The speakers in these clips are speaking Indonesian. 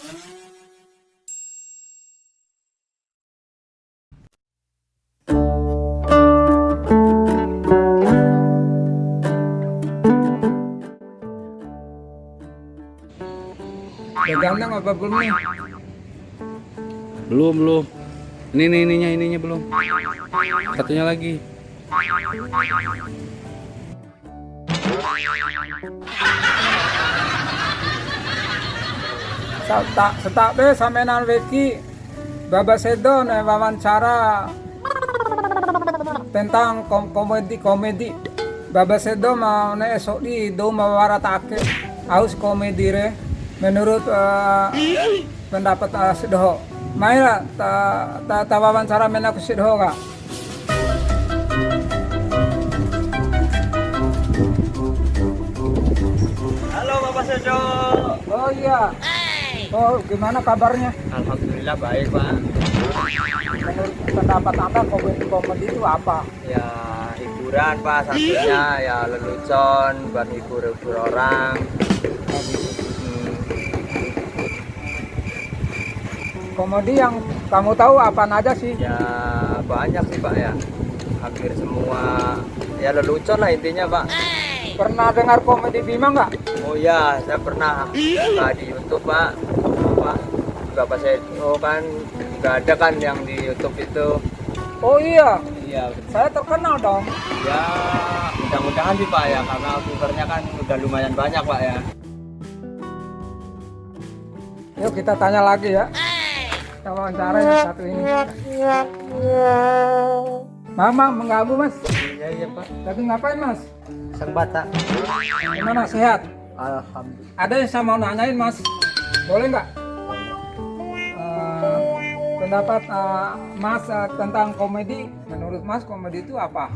Udah ganteng apa belum nih? Belum. Ininya belum. Satunya lagi. Setak be sampean weki Babasedo wawancara tentang komedi. Babasedo mau esok di do mawaratake aus komedi re menurut pendapat Sidho. Maila ta wawancara menak Sidho ka. Halo Bapak Sedo. Oh iya. Oh, gimana kabarnya? Alhamdulillah baik Pak. Menurut pendapat Anda komedi itu apa? Ya hiburan Pak, satunya ya lelucon buat hibur orang. Komedi yang kamu tahu apa aja sih? Ya banyak sih Pak ya. Hampir semua ya lelucon lah intinya Pak. Pernah dengar komedi Bima nggak? Oh ya, saya pernah di YouTube Pak. Pak Bapak Sedo kan juga ada kan yang di YouTube itu. Oh iya, Iya. saya terkenal dong. Ya mudah-mudahan sih Pak ya, karena viewernya kan udah lumayan banyak Pak ya. Yuk kita tanya lagi ya. Kita wawancara yang satu ini. Mama mengganggu mas. Iya Pak. Lagi ngapain mas? Sang Bata. Gimana sehat? Alhamdulillah. Ada yang saya mau nanyain mas. Boleh nggak? Pendapat mas tentang komedi. Menurut mas komedi itu apa?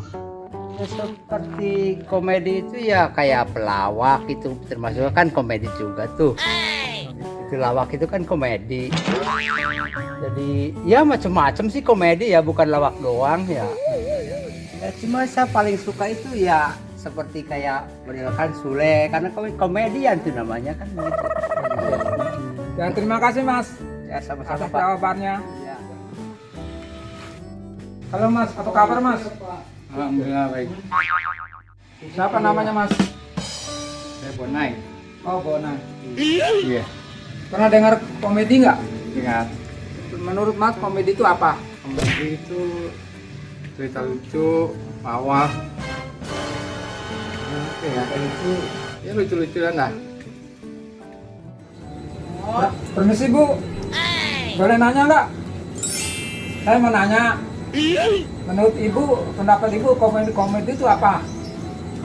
Seperti komedi itu ya kayak pelawak itu termasuk kan komedi juga tuh. Itu lawak itu kan komedi. Jadi ya macam-macam sih komedi ya, bukan lawak doang ya. Ya cuma saya paling suka itu ya seperti kayak menilaikan Sule karena komedian tuh namanya kan begitu. Dan terima kasih mas Ya sama-sama atas Pak. jawabannya. Ya. Halo mas, apa kabar mas? Alhamdulillah baik. Siapa namanya mas? Saya Bonai. Oh Bona. Iya. Pernah dengar komedi nggak? Ingat. Menurut mas komedi itu apa? Komedi itu cerita lucu, lawak. Oke ya, lucu. Ya lucu-lucuan lah. Permisi bu, boleh nanya nggak? Saya mau nanya. Menurut ibu, pendapat ibu komedi itu apa?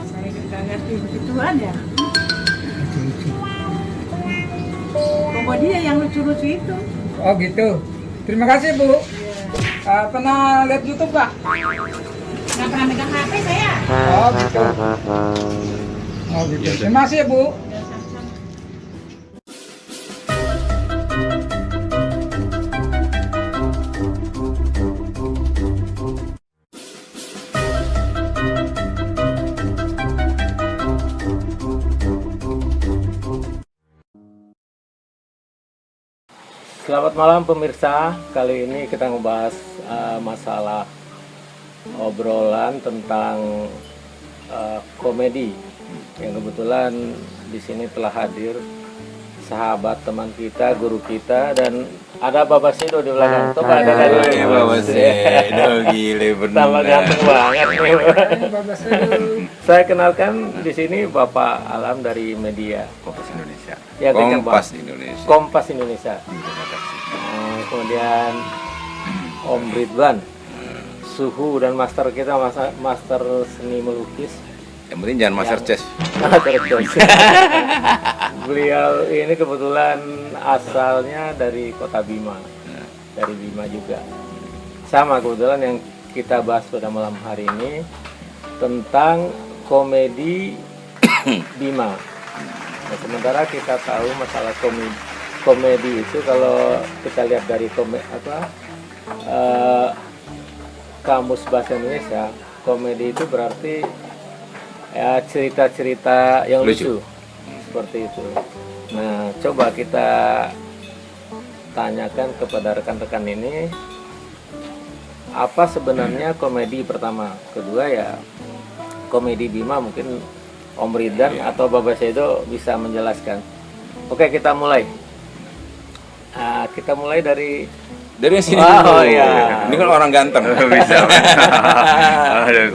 Saya nggak ngerti begituan ya. Komedi yang lucu-lucu itu. Oh gitu. Terima kasih bu. Pernah lihat YouTube nggak? Nggak pernah megang HP saya. Oh gitu. Oh gitu. Terima kasih ya bu. Selamat malam pemirsa, kali ini kita ngebahas masalah obrolan tentang komedi yang kebetulan di sini telah hadir sahabat teman kita, guru kita, dan ada Bapak Sido di belakang. Coba ada dari Bapak Sedo gile tambah ganteng banget nih. Bagus. Saya kenalkan di sini Bapak Alam dari media Kompas Indonesia. Ya, Kompas Indonesia. Kompas Indonesia. Terima kasih. Kemudian Om Ridwan, suhu dan master kita, master seni melukis. Yang penting jangan master chess. Beliau ini kebetulan asalnya dari kota Bima, dari Bima juga. Sama kebetulan yang kita bahas pada malam hari ini tentang komedi Bima. Nah, sementara kita tahu masalah komedi itu kalau kita lihat dari kamus bahasa Indonesia, komedi itu berarti ya cerita-cerita yang lucu. Seperti itu. Nah, coba kita tanyakan kepada rekan-rekan ini, apa sebenarnya komedi pertama, kedua ya komedi Bima, mungkin Om Ridwan atau Bapak Sedo bisa menjelaskan. Oke, kita mulai. Kita mulai dari sini Oh, dulu. iya. Ini kan orang ganteng. Bisa.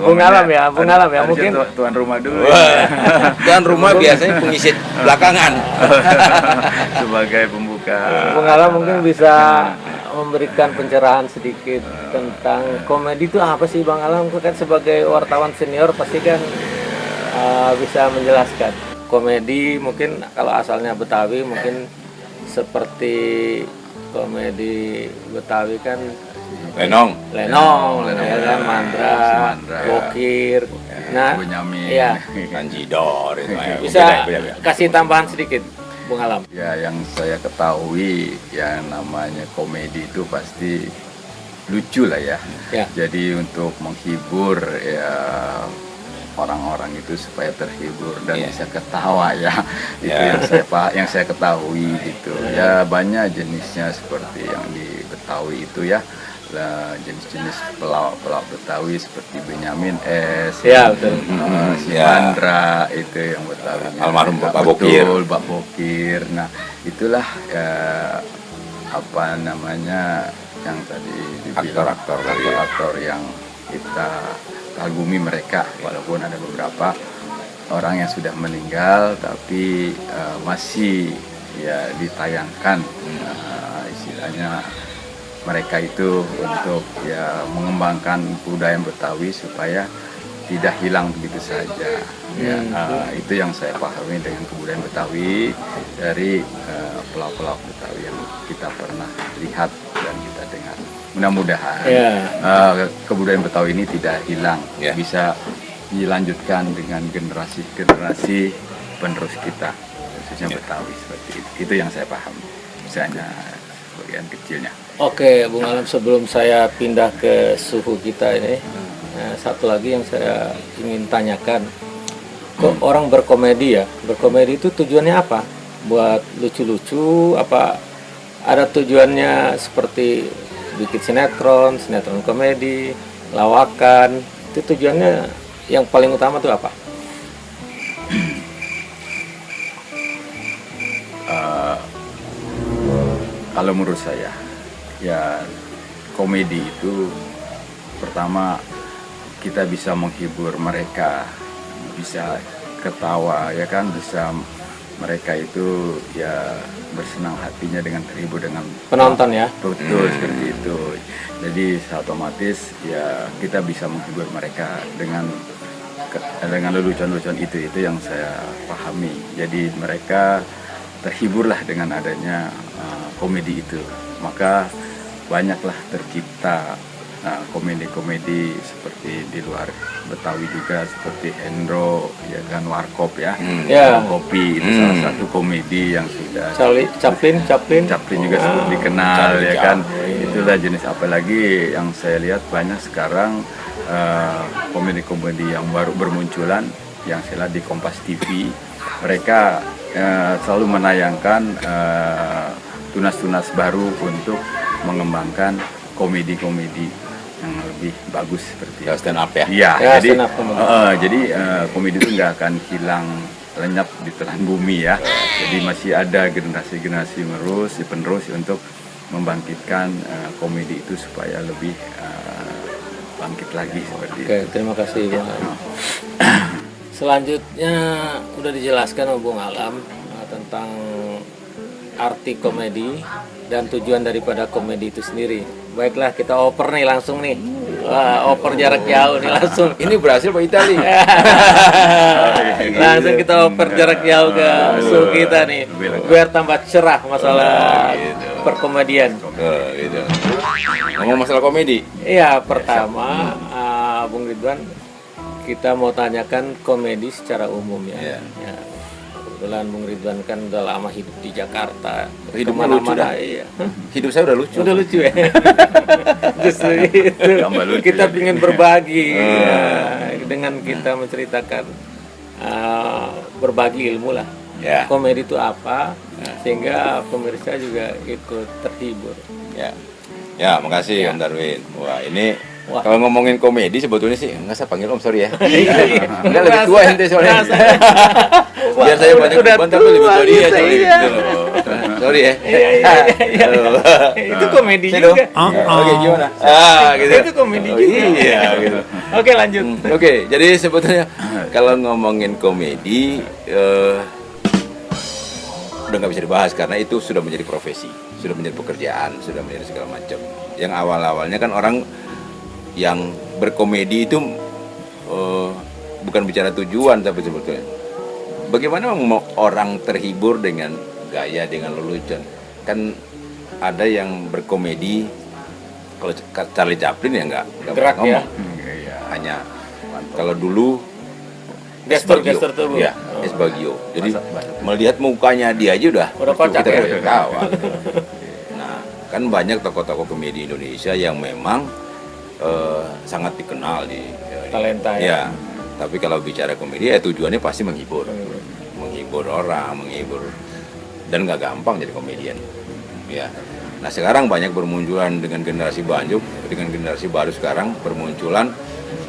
Bung Alam ya, mungkin tuan rumah dulu. Tuan rumah biasanya pengisi belakangan. Sebagai pembuka. Bung Alam mungkin bisa memberikan pencerahan sedikit tentang komedi itu apa sih Bang Alam? Kan sebagai wartawan senior pasti kan bisa menjelaskan. Komedi mungkin kalau asalnya Betawi mungkin seperti komedi Betawi kan Lenong. ya kan, Mandra, Bokir. Nah, Benyamin. iya. Kanjidor itu. Bisa Beda. kasih tambahan sedikit Bung Alam. Ya, yang saya ketahui yang namanya komedi itu pasti lucu lah ya. Ya. Jadi untuk menghibur ya orang-orang itu supaya terhibur dan Iya. bisa ketawa ya. Itu Ya. yang saya ketahui gitu. Ya banyak jenisnya seperti yang di Betawi itu ya. Lah, jenis-jenis pelawak Betawi seperti Benyamin S, Ya, betul. si Ya. Mandra itu yang Betawi. Almarhum Pak Bokir. Betul, Pak Bokir. Nah, itulah ya, apa namanya yang tadi dibilang aktor-aktor yang kita kagumi mereka, walaupun ada beberapa orang yang sudah meninggal tapi masih ya ditayangkan istilahnya mereka itu untuk ya mengembangkan budaya Betawi supaya tidak hilang begitu saja. Ya, itu yang saya pahami dengan kebudayaan Betawi dari pelawak-pelawak Betawi yang kita pernah lihat dan kita dengar. Mudah-mudahan kebudayaan Betawi ini tidak hilang, Ya. bisa dilanjutkan dengan generasi-generasi penerus kita, khususnya Betawi seperti itu. Itu yang saya pahami, misalnya bagian kecilnya. Oke, Bung Alam, sebelum saya pindah ke suhu kita ini, satu lagi yang saya ingin tanyakan, kok orang berkomedi ya? Berkomedi itu tujuannya apa? Buat lucu-lucu? Apa ada tujuannya seperti bikin sinetron komedi, lawakan? Itu tujuannya yang paling utama itu apa? Kalau menurut saya, ya komedi itu pertama kita bisa menghibur mereka, bisa ketawa ya kan, bisa mereka itu ya bersenang hatinya dengan terhibur dengan Penonton ya? betul seperti itu. Jadi otomatis ya kita bisa menghibur mereka dengan lelucon-lelucon itu yang saya pahami. Jadi mereka terhiburlah dengan adanya komedi itu. Maka banyaklah tercipta komedi-komedi seperti di luar Betawi juga, seperti Hendro ya kan, Warkop ya. Ya. Kopi itu salah satu komedi yang sudah Chaplin juga sudah dikenal Chaplin, ya kan. Chaplin. Itulah jenis, apalagi yang saya lihat banyak sekarang komedi-komedi yang baru bermunculan yang saya lihat di Kompas TV. Mereka selalu menayangkan tunas-tunas baru untuk mengembangkan komedi-komedi yang lebih bagus seperti Ya, stand up ya. Iya, Ya, jadi stand up komedi. komedi itu nggak akan hilang lenyap di telan bumi ya. Jadi masih ada generasi-generasi penerus untuk membangkitkan komedi itu supaya lebih bangkit lagi seperti Oke, itu. terima kasih Bung Alam. Selanjutnya udah dijelaskan oleh Bung Alam tentang arti komedi dan tujuan daripada komedi itu sendiri. Baiklah, kita oper nih langsung nih. Wah, oper jarak jauh nih langsung. Ini berhasil Pak Itali. Langsung kita oper jarak jauh ke suhu kita nih. Biar tambah cerah masalah perkomedian. Gitu. Ngomong masalah komedi. Iya, pertama Bung Ridwan, kita mau tanyakan komedi secara umum ya. Iya. Ya. Kebetulan Bung Ridwan kan udah lama hidup di Jakarta. Hidupnya lucu dah. Iya. Hidup saya udah lucu. Udah lucu ya. Justru itu. Tambah lucu Kita ya. ingin berbagi ya, dengan kita menceritakan berbagi ilmu lah. Ya. komedi itu apa, sehingga pemirsa juga ikut terhibur. Ya. Ya, makasih Om Darwin. Wah, ini Wah. kalau ngomongin komedi sebetulnya sih nggak saya panggil Om, sorry ya. Iya. Enggak lebih tua ente soalnya. Biar saya banyak Udah beban tapi lebih tua tua dia gitu, sorry. iya. Gitu loh. Sorry ya. Iya. Itu komedi Saya juga. dong. Oke, gimana? Gitu. Itu komedi Oh, juga. iya, gitu. Oke, lanjut. Oke, jadi sebetulnya kalau ngomongin komedi udah nggak bisa dibahas karena itu sudah menjadi profesi, sudah menjadi pekerjaan, sudah menjadi segala macam. Yang awal-awalnya kan orang yang berkomedi itu bukan bicara tujuan tapi sebetulnya bagaimana mau orang terhibur dengan gaya, dengan lelucon. Kan ada yang berkomedi, kalau Charlie Chaplin ya nggak Gerak ya. ngomong, hanya kalau dulu Gestur-gestur tubuh. ya, Esbagio. Jadi melihat mukanya dia aja udah kocak kita ya. udah ketawa. Nah, kan banyak tokoh-tokoh komedi Indonesia yang memang sangat dikenal di Talenta ya. ya. Tapi kalau bicara komedi ya tujuannya pasti menghibur. Menghibur orang, menghibur, dan nggak gampang jadi komedian. Ya. Nah, sekarang banyak bermunculan dengan generasi baru sekarang bermunculan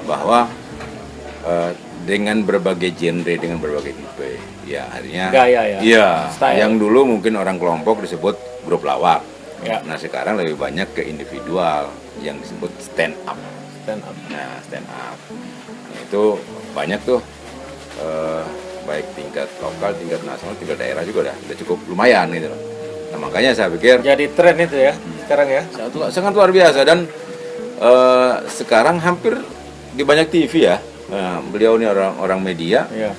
bahwa dengan berbagai genre, dengan berbagai tipe, ya artinya Gaya ya, iya, style. yang dulu mungkin orang kelompok disebut grup lawak, Ya. nah sekarang lebih banyak ke individual yang disebut stand up. Stand up. Nah, stand up nah, itu banyak tuh, baik tingkat lokal, tingkat nasional, tingkat daerah juga udah cukup lumayan gitu loh. Nah, makanya saya pikir Jadi tren itu ya sekarang ya. sangat luar biasa dan sekarang hampir di banyak TV ya. Nah, beliau ini orang media. Iya.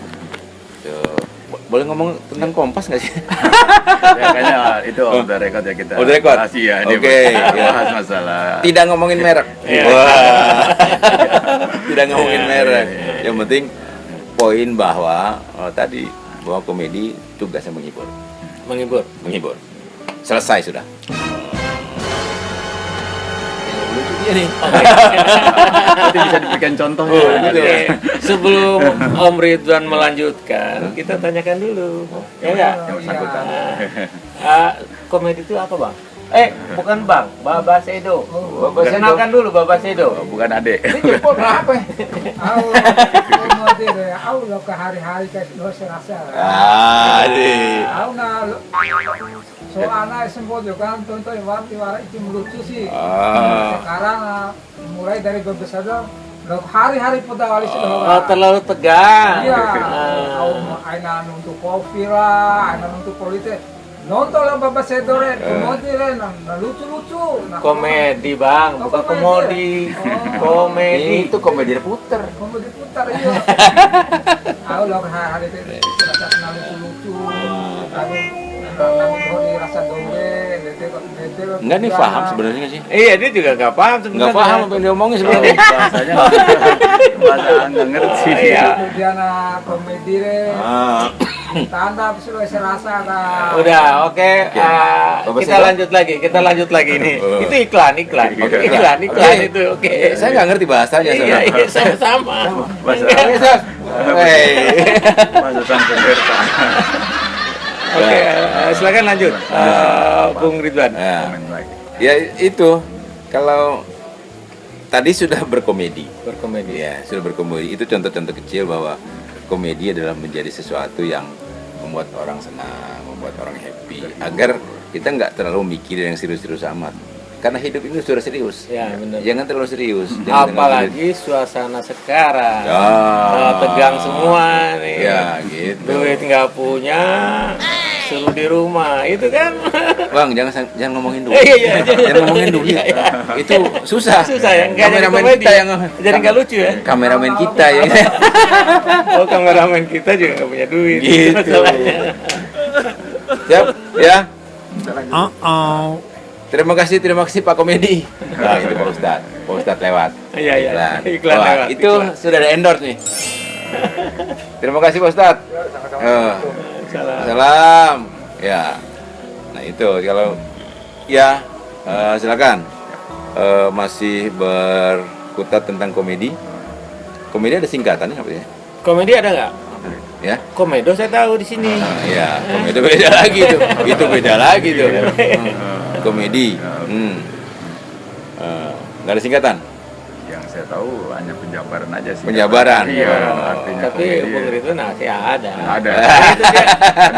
Boleh ngomong tentang Kompas nggak sih? Ya, kayaknya itu on the record ya kita. On the record? bahas ya, ini Oke, ya. bahas masalah. Tidak ngomongin merek. Iya. Wah. Tidak ngomongin Iya, merek. iya, iya. Yang penting poin bahwa tadi bahwa komedi tugasnya menghibur. Menghibur. Selesai sudah. Lucu dia nih. Nanti bisa diberikan contoh. Oke. Sebelum Om Ridwan melanjutkan, kita tanyakan dulu. Ya enggak? Yang bersangkutan. Komedi itu apa, Bang? Bukan Bang, Baba Sedo. Baba Sedo. Kenalkan dulu Baba Sedo. Oh, bukan adek. Ini jempol kenapa? Aku lo ke hari-hari kayak lo serasa. Adik. Aku na soalnya sempat juga kan tonton warna itu melucu sih. Sekarang mulai dari berbesar lo hari-hari pada wali sudah. Terlalu tegang. Iya. Aku aina untuk kopi lah, aina untuk politik. Nonton lah Bapak Sedore, komedi lah, lucu-lucu. Komedi Bang, bukan komedi. Komedi. Itu komedi puter. Komedi putar iya. Aku lo hari itu serasa kenal lucu-lucu. Aku rasa dole, Enggak nih paham sebenarnya nggak sih? Iya, dia juga nggak paham sebenarnya. Nggak paham apa yang diomongin sebenarnya. Bahasanya bahasa nggak ngerti. Iya. Kemudian komedi deh. Tanda sudah serasa ada. Udah, oke. Bapak Kita Sedo? lanjut lagi nih. Oh. Itu iklan. Oke. Iklan itu. Oke. Saya nggak ngerti bahasanya Iya, soalnya. sama-sama. Bahasa bahasa Sanskerta. Oke, silakan lanjut. Bung Ridwan. Ya. Komen baik. Ya itu kalau tadi sudah berkomedi. Berkomedi. Ya, sudah berkomedi. Itu contoh-contoh kecil bahwa komedi adalah menjadi sesuatu yang membuat orang senang, membuat orang happy, agar kita nggak terlalu mikir yang serius-serius amat. Karena hidup ini sudah serius. Ya, benar. Jangan terlalu serius. Jangan Apalagi suasana sekarang. Ya. Tegang semua nih. Ya, gitu. Duit nggak punya, suruh di rumah. Itu kan. Bang, jangan ngomongin duit. Iya. Jangan ngomongin duit. Iya. Itu susah. Susah ya. Nggak jadi Kameramen komedi. kita yang Jadi nggak lucu ya. Kameramen kita yang Oh, kameramen kita juga nggak punya duit. Gitu. Masalahnya. Siap, ya. Terima kasih Pak Komedi. Nah, itu Pak Ustadz lewat. Iya. Iklan. Iklan Wah, lewat. itu Iklan. sudah ada endorse nih. Terima kasih Pak Ustadz. Salam. Ya. Nah itu kalau ya silakan. Masih berkutat tentang komedi. Komedi ada singkatannya apa ya? Komedi ada nggak? Ya. Komedo saya tahu di sini. Ya, komedi beda lagi tuh. Itu beda lagi tuh. Komedi. Nggak ada singkatan. Yang saya tahu hanya penjabaran aja sih. Penjabaran. Iya, artinya Tapi komedi. Bung Ridwan masih ada. Ada. Itu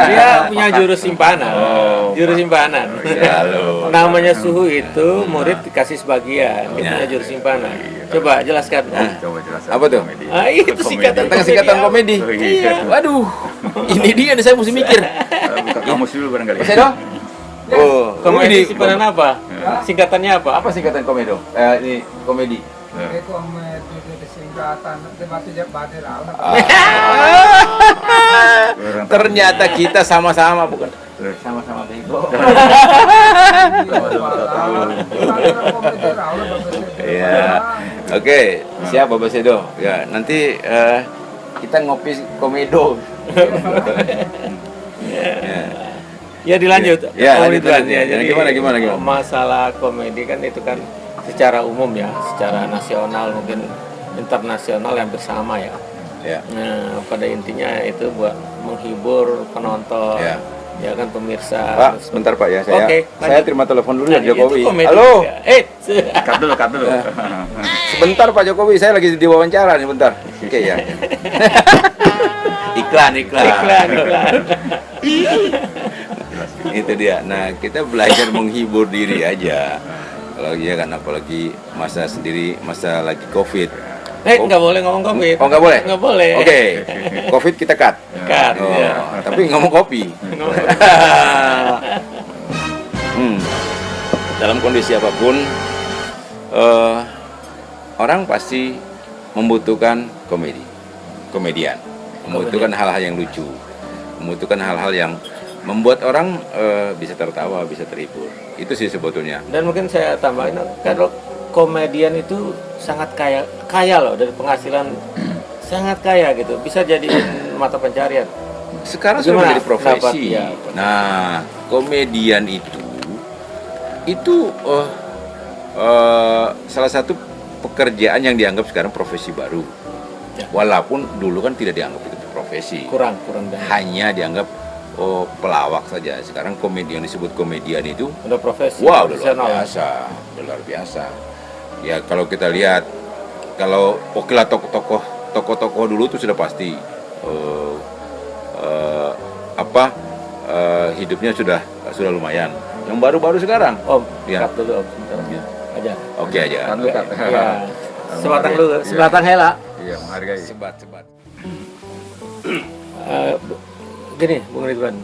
dia punya jurus simpanan. Jurus simpanan. Selalu. Namanya suhu itu murid dikasih sebagian. Dia punya jurus simpanan. Coba jelaskan. Coba jelaskan. Apa tuh? komedi. Ah, itu singkatan Tentang singkatan komedi. Oh, iya. Waduh. Ini dia nih saya mesti mikir. Buka kamus dulu barangkali. Mas Edo? Oh, Komedi simpanan apa? Singkatannya apa? Apa singkatan komedo? Ini komedi. Komedi itu singkatan, tempat badai laut. Ternyata kita sama-sama bukan sama-sama bego. Iya. Oke, siap Bapak Sedo. Ya, nanti kita ngopi komedo. Ya dilanjut. Ya, Oh, lanjut, Ridwan, lanjut. ya. Jadi Gimana? masalah komedi kan itu kan secara umum ya, secara nasional mungkin internasional hampir sama ya. Ya. Nah, pada intinya itu buat menghibur penonton, Ya. ya kan pemirsa. Pak, sebentar Pak ya, saya Oke, saya lanjut. terima telepon dulu Nah, dari Jokowi. itu komedi Halo. juga. Cut dulu. Sebentar Pak Jokowi, saya lagi diwawancara nih bentar. Oke ya. iklan. Itu dia. Nah, kita belajar menghibur diri aja. Kalau iya kan apalagi masa lagi Covid. Nggak boleh ngomong Covid. Oh, nggak boleh? Nggak boleh. Oke. Covid kita cut. Cut, Oh, ya. tapi ngomong kopi. Dalam kondisi apapun, orang pasti membutuhkan komedian, membutuhkan hal-hal yang lucu, membutuhkan hal-hal yang membuat orang bisa tertawa, bisa terhibur. Itu sih sebetulnya. Dan mungkin saya tambahin, kalau komedian itu sangat kaya loh, dari penghasilan sangat kaya gitu, bisa jadi mata pencarian. Sekarang Gimana sudah menjadi profesi. pendapat dia? Nah, komedian itu salah satu pekerjaan yang dianggap sekarang profesi baru. Ya. Walaupun dulu kan tidak dianggap itu profesi. kurang banyak. Hanya dianggap pelawak saja. Sekarang komedian disebut komedian itu Udah profesi. wow, udah luar profesional. biasa, udah luar biasa. Ya kalau kita lihat, kalau okelah tokoh-tokoh dulu itu sudah pasti hidupnya sudah lumayan. Yang baru-baru sekarang, Om, Ya. cut dulu Om. Sebentar. Aja. oke aja. Ya. Sebatang dulu, sebatang hela. Iya, menghargai. Sebat. Gini, Bung Ridwan.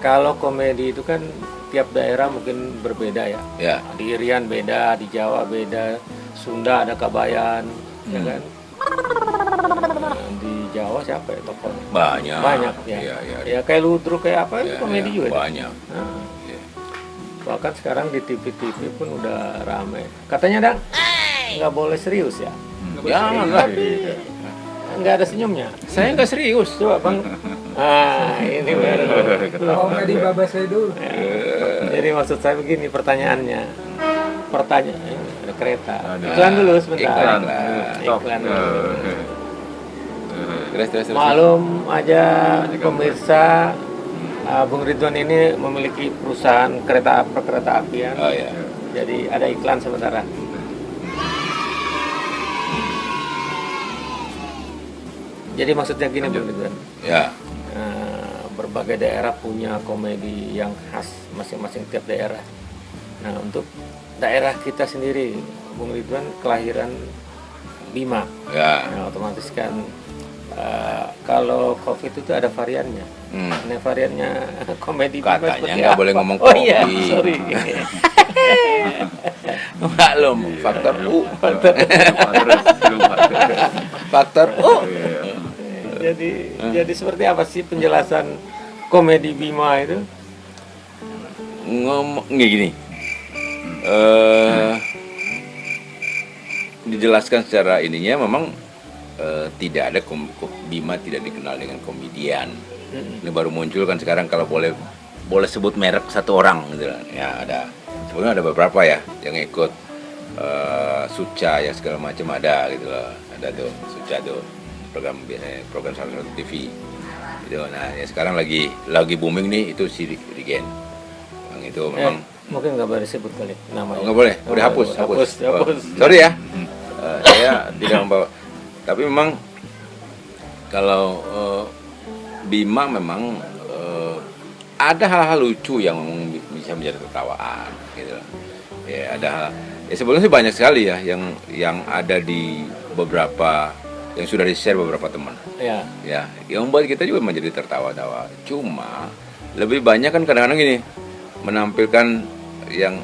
Kalau komedi itu kan tiap daerah mungkin berbeda ya. Ya. Di Irian beda, di Jawa beda, Sunda ada Kabayan, ya kan? Nah, di Jawa siapa ya tokohnya? Banyak Ya. Ya. Ya kayak Ludruk kayak apa itu Ya, komedi ya, juga. banyak. Nah, Ya. bahkan sekarang di TV-TV pun udah rame. Katanya Dang, nggak boleh serius ya? Jangan lah. Nggak ada senyumnya. Saya nggak serius. Coba Bang. Ah, ini baru. Komedi Bapak Sedo. Jadi maksud saya begini pertanyaannya. Ada kereta. Iklan dulu sebentar. Iklan. Terus. Maklum aja pemirsa, Bung Ridwan ini memiliki perusahaan perkereta apian. Oh ya. Jadi ada iklan sementara. Jadi maksudnya gini Bung Ridwan. Ya. Berbagai daerah punya komedi yang khas masing-masing tiap daerah. Nah, untuk daerah kita sendiri, Bung Ridwan kelahiran Bima. Ya. Nah, otomatis kan kalau COVID itu ada variannya. Ini variannya komedi Bima Katanya seperti nggak apa? boleh ngomong Oh iya, kopi. sorry. Maklum, faktor U. Faktor U. Jadi seperti apa sih penjelasan komedi Bima itu? Nggak gini. Dijelaskan secara ininya memang tidak ada Bima tidak dikenal dengan komedian. Ini baru muncul kan sekarang, kalau boleh sebut merek satu orang gitu kan. Ya ada. Sebenarnya ada beberapa ya yang ikut Suca ya segala macam ada gitu loh. Ada tuh Suca tuh program salah satu TV. Gitu. Nah, ya sekarang lagi booming nih itu si Rigen. Yang itu memang Mungkin nggak boleh disebut kali namanya. nggak boleh, udah hapus. Hapus. Oh, sorry ya. Saya tidak membawa. Tapi memang kalau Bima memang ada hal-hal lucu yang bisa menjadi tertawaan gitu. Ya ada hal. Ya sebelumnya sih banyak sekali ya yang ada di beberapa yang sudah di-share beberapa teman. Ya. Ya, yang membuat kita juga menjadi tertawa-tawa. Cuma lebih banyak kan kadang-kadang gini menampilkan yang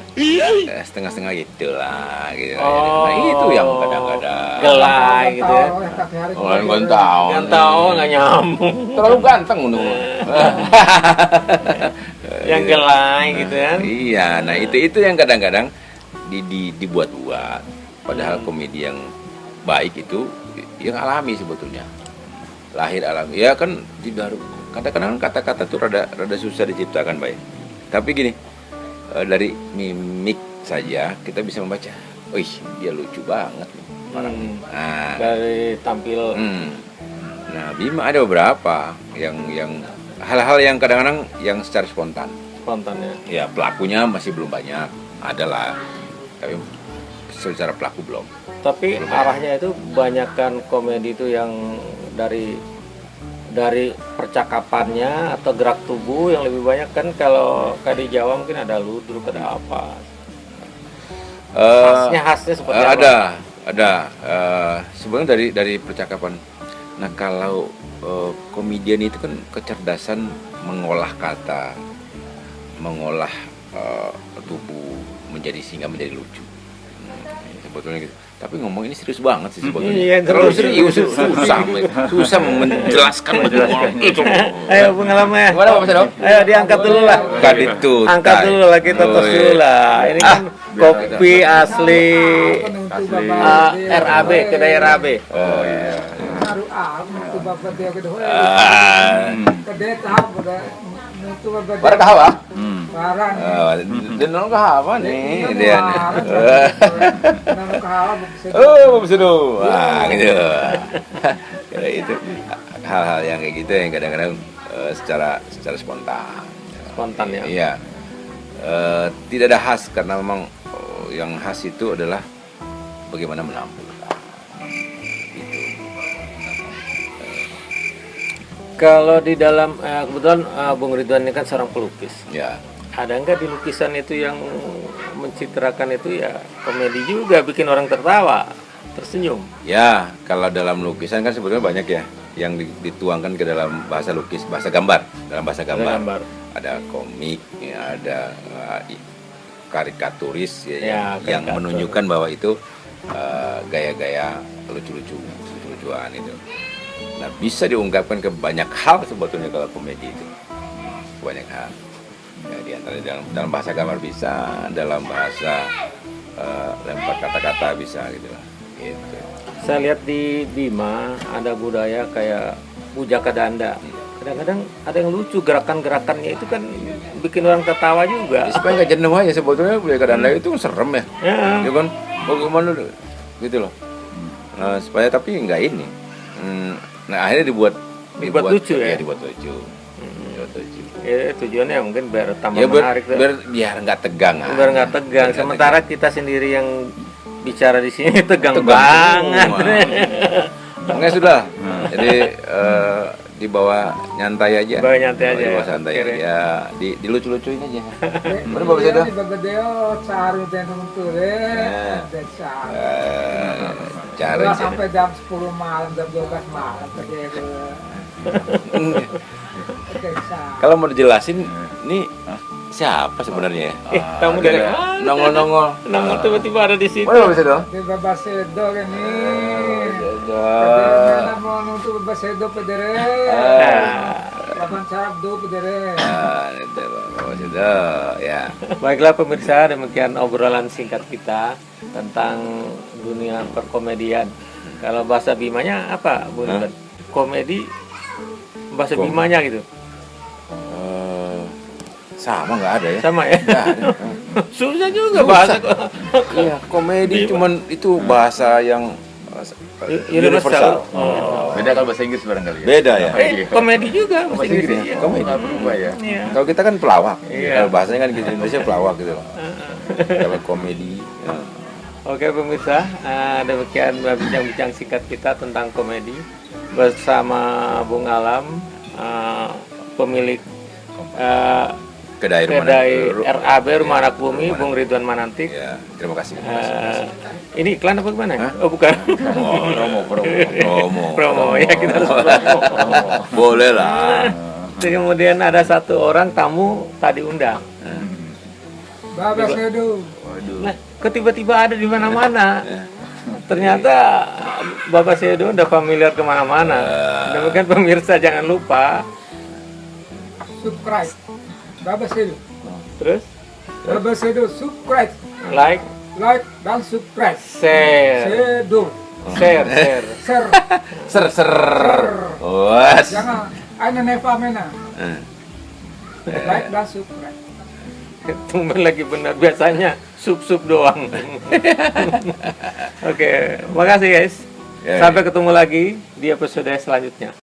setengah-setengah gitulah gitu. Oh. Nah, itu yang kadang-kadang Gelai gitu ya. orang ganteng. Ganteng nggak nyambung. Terlalu ganteng menurut. Yang gelai gitu kan. Iya, nah itu yang kadang-kadang dibuat-buat. Padahal komedi yang baik itu yang alami sebetulnya. Lahir alami. Ya kan tidak kadang-kadang kata-kata tuh rada susah diciptakan baik. Tapi gini, dari mimik saja kita bisa membaca. Wih, dia lucu banget nih orang. Nah, Dari tampil nah Bima ada beberapa yang hal-hal yang kadang-kadang yang secara spontan. spontannya. Ya pelakunya masih belum banyak, adalah, tapi secara pelaku belum. Tapi arahnya itu banyakkan komedi itu yang dari percakapannya atau gerak tubuh yang lebih banyak kan. Kalau kayak di Jawa mungkin ada ludruk, ada apa. Khasnya seperti apa? Ada. Sebenarnya dari percakapan. Nah kalau komedian itu kan kecerdasan mengolah kata, mengolah tubuh sehingga menjadi lucu. Sebetulnya gitu. Tapi ngomong ini serius banget sih sebetulnya. Iya, terlalu serius. serius, susah menjelaskan itu. Ayo pengalamannya. Gimana Pak Sadok? Ayo diangkat dulu lah. Bukan itu. Angkat dulu lah, kita tos dulu lah. Ini kan kopi asli RAB, kedai RAB. Oh iya. Baru itu bapak dia gitu. Kedai tahu pada itu bapak. Barang kahawa? Barang. Dan nong kahawa nih dia. Nama kahawa bisa. Oh, bisa wah gitu. Kayak itu hal-hal yang kayak gitu yang kadang-kadang secara spontan. Spontan ya. Iya. Tidak ada khas karena memang yang khas itu adalah bagaimana menampilkan. Gitu. Kalau di dalam kebetulan Bung Ridwan ini kan seorang pelukis. Ya. Ada enggak di lukisan itu yang mencitrakan itu ya komedi juga, bikin orang tertawa, tersenyum? Ya, kalau dalam lukisan kan sebetulnya banyak ya yang dituangkan ke dalam bahasa lukis, bahasa gambar, dalam bahasa gambar. Ada komik, ya, ada karikaturis ya, yang menunjukkan bahwa itu gaya-gaya lucu-lucuan itu. Nah, bisa diungkapkan ke banyak hal sebetulnya kalau komedi itu. Banyak hal. Ya, di antara dalam bahasa gambar bisa, dalam bahasa lempar kata-kata bisa gitu lah. Gitu. Saya lihat di Bima ada budaya kayak bujaka danda. Kadang-kadang ada yang lucu, gerakan-gerakannya itu kan bikin orang tertawa juga. Supaya nggak jenuh aja sebetulnya bujaka danda itu kan serem ya. Ya kan, bagaimana gitu loh. Nah, supaya tapi nggak ini. Nah akhirnya dibuat lucu ya. Dibuat lucu. Ya, tujuannya mungkin biar tambah Ya, menarik. biar nggak tegang. Biar nggak tegang. Sementara kita sendiri yang bicara di sini tegang banget. Makanya sudah. Jadi dibawa nyantai aja. Bawa nyantai aja. Dibawa Ya. santai aja. Dilucu-lucuin aja. Mana bapak saya dah? Bapak dia cari tenan tuh deh. Cari Sampai jam 10 malam, jam 12 malam kerja itu. Kalau mau dijelasin, nih siapa sebenarnya? Kamu dari mana? Nongol-nongol. Nongol tiba-tiba ada di situ. Mana bisa dong? Di Bapak Sedo ini. Ada. Mana mau nonton Bapak Sedo pedere. Lapan Sabdo pedere. Itu Bapak sudah ya. Baiklah pemirsa, demikian obrolan singkat kita tentang dunia perkomedian. Kalau bahasa Bimanya apa, Bu? Komedi bahasa Bimanya gitu. Sama nggak ada ya? Sama ya? Nggak ada. Susah juga bahasa. Iya, komedi cuman itu bahasa yang Universal. Beda kalau bahasa Inggris barangkali ya. Beda ya. Komedi juga Bahasa Inggris Inggrisnya. ya. Nggak berubah ya. Iya. Kalau kita kan pelawak. Iya. Kalau bahasanya kan gitu Indonesia pelawak gitu loh. Kalau komedi. Oke pemirsa, demikian bincang-bincang singkat kita tentang komedi bersama Bung Alam, pemilik Kedai kedai Rumah RAB Rumah Anak Bumi, Bung Ridwan Manantik. Ya, terima kasih. Ini iklan apa gimana? Oh bukan. Promo ya, kita harus promo. Boleh lah. Kemudian ada satu orang tamu tadi undang. Babas Edo. Nah, kok tiba-tiba ada di mana-mana? Ternyata Bapak Sedo udah familiar kemana-mana. Demikian pemirsa jangan lupa. Subscribe. Babas Edo. Terus Babas Edo subscribe. like, Like dan subscribe. share, Sedo. share. Share. Ser. Was. Jangan ana neva mena. Like dan subscribe. Tumben lagi benar, biasanya sub doang. Oke, makasih guys. Ya, Sampai ketemu lagi di episode selanjutnya.